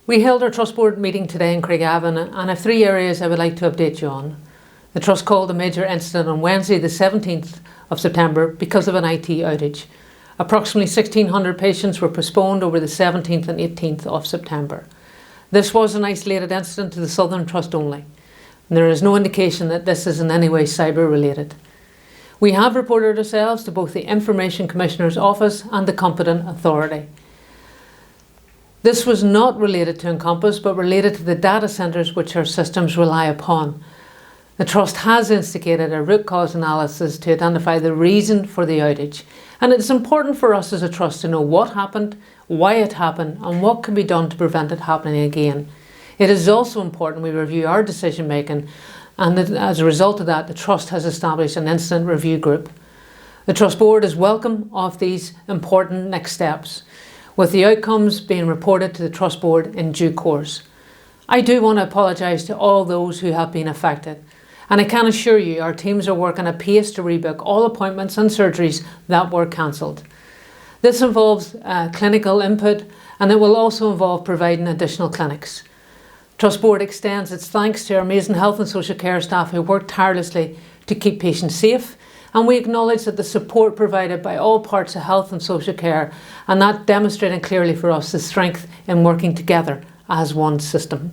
We held our Trust Board meeting today in Craigavon, and I have three areas I would like to update you on. The Trust called a major incident on Wednesday the 17th of September because of an IT outage. Approximately 1,600 patients were postponed over the 17th and 18th of September. This was an isolated incident to the Southern Trust only, and there is no indication that this is in any way cyber related. We have reported ourselves to both the Information Commissioner's Office and the competent authority. This was not related to Encompass, but related to the data centres which our systems rely upon. The Trust has instigated a root cause analysis to identify the reason for the outage, and it's important for us as a Trust to know what happened, why it happened, and what can be done to prevent it happening again. It is also important we review our decision making, and as a result of that, the Trust has established an incident review group. The Trust Board is welcome of these important next steps, with the outcomes being reported to the Trust Board in due course. I do want to apologise to all those who have been affected, and I can assure you our teams are working at pace to rebook all appointments and surgeries that were cancelled. This involves clinical input, and it will also involve providing additional clinics. Trust Board extends its thanks to our amazing health and social care staff who work tirelessly to keep patients safe, and we acknowledge that the support provided by all parts of health and social care, and that demonstrating clearly for us the strength in working together as one system.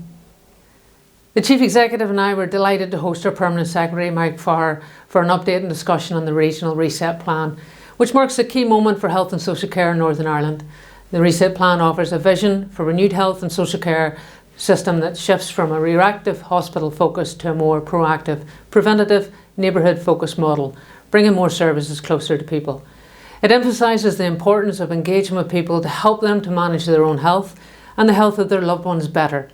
The Chief Executive and I were delighted to host our Permanent Secretary, Mike Farr, for an update and discussion on the Regional Reset Plan, which marks a key moment for health and social care in Northern Ireland. The Reset Plan offers a vision for renewed health and social care system that shifts from a reactive hospital focus to a more proactive, preventative, neighbourhood focused model, bringing more services closer to people. It emphasises the importance of engaging with people to help them to manage their own health and the health of their loved ones better.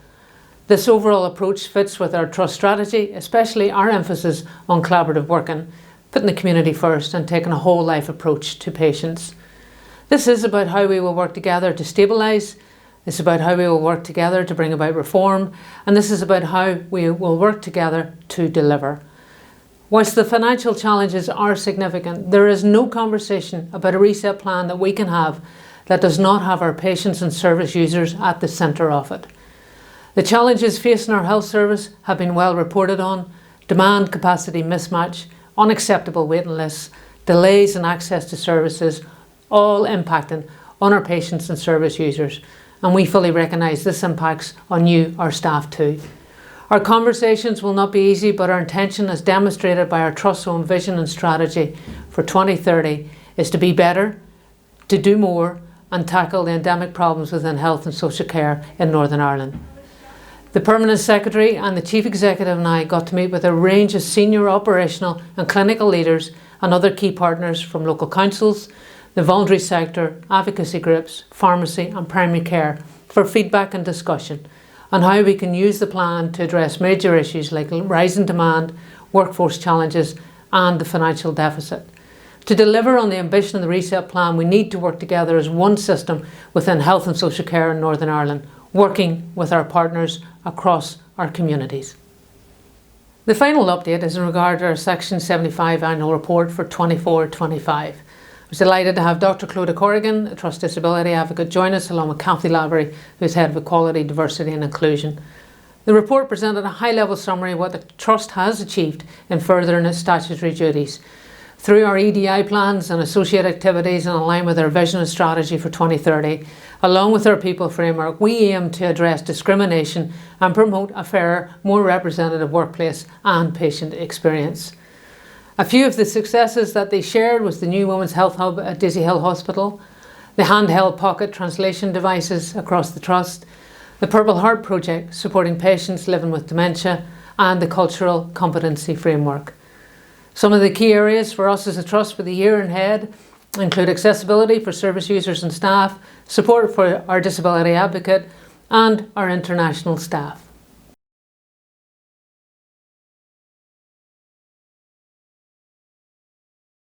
This overall approach fits with our Trust strategy, especially our emphasis on collaborative working, putting the community first and taking a whole life approach to patients. This is about how we will work together to stabilise, it's about how we will work together to bring about reform, and this is about how we will work together to deliver. Whilst the financial challenges are significant, there is no conversation about a reset plan that we can have that does not have our patients and service users at the centre of it. The challenges facing our health service have been well reported on: demand capacity mismatch, unacceptable waiting lists, delays in access to services, all impacting on our patients and service users. And we fully recognise this impacts on you, our staff too. Our conversations will not be easy, but our intention, as demonstrated by our Trust's own vision and strategy for 2030, is to be better, to do more, and tackle the endemic problems within health and social care in Northern Ireland. The Permanent Secretary and the Chief Executive and I got to meet with a range of senior operational and clinical leaders and other key partners from local councils, the voluntary sector, advocacy groups, pharmacy and primary care for feedback and discussion on how we can use the plan to address major issues like rising demand, workforce challenges and the financial deficit. To deliver on the ambition of the Reset Plan, we need to work together as one system within health and social care in Northern Ireland, working with our partners across our communities. The final update is in regard to our Section 75 annual report for 24-25. I was delighted to have Dr. Clodagh Corrigan, a Trust Disability Advocate, join us, along with Kathy Lavery, who is Head of Equality, Diversity and Inclusion. The report presented a high-level summary of what the Trust has achieved in furthering its statutory duties. Through our EDI plans and associated activities in line with our vision and strategy for 2030, along with our people framework, we aim to address discrimination and promote a fairer, more representative workplace and patient experience. A few of the successes that they shared was the new Women's Health Hub at Daisy Hill Hospital, the handheld pocket translation devices across the Trust, the Purple Heart Project supporting patients living with dementia, and the Cultural Competency Framework. Some of the key areas for us as a Trust for the year ahead include accessibility for service users and staff, support for our disability advocate, and our international staff.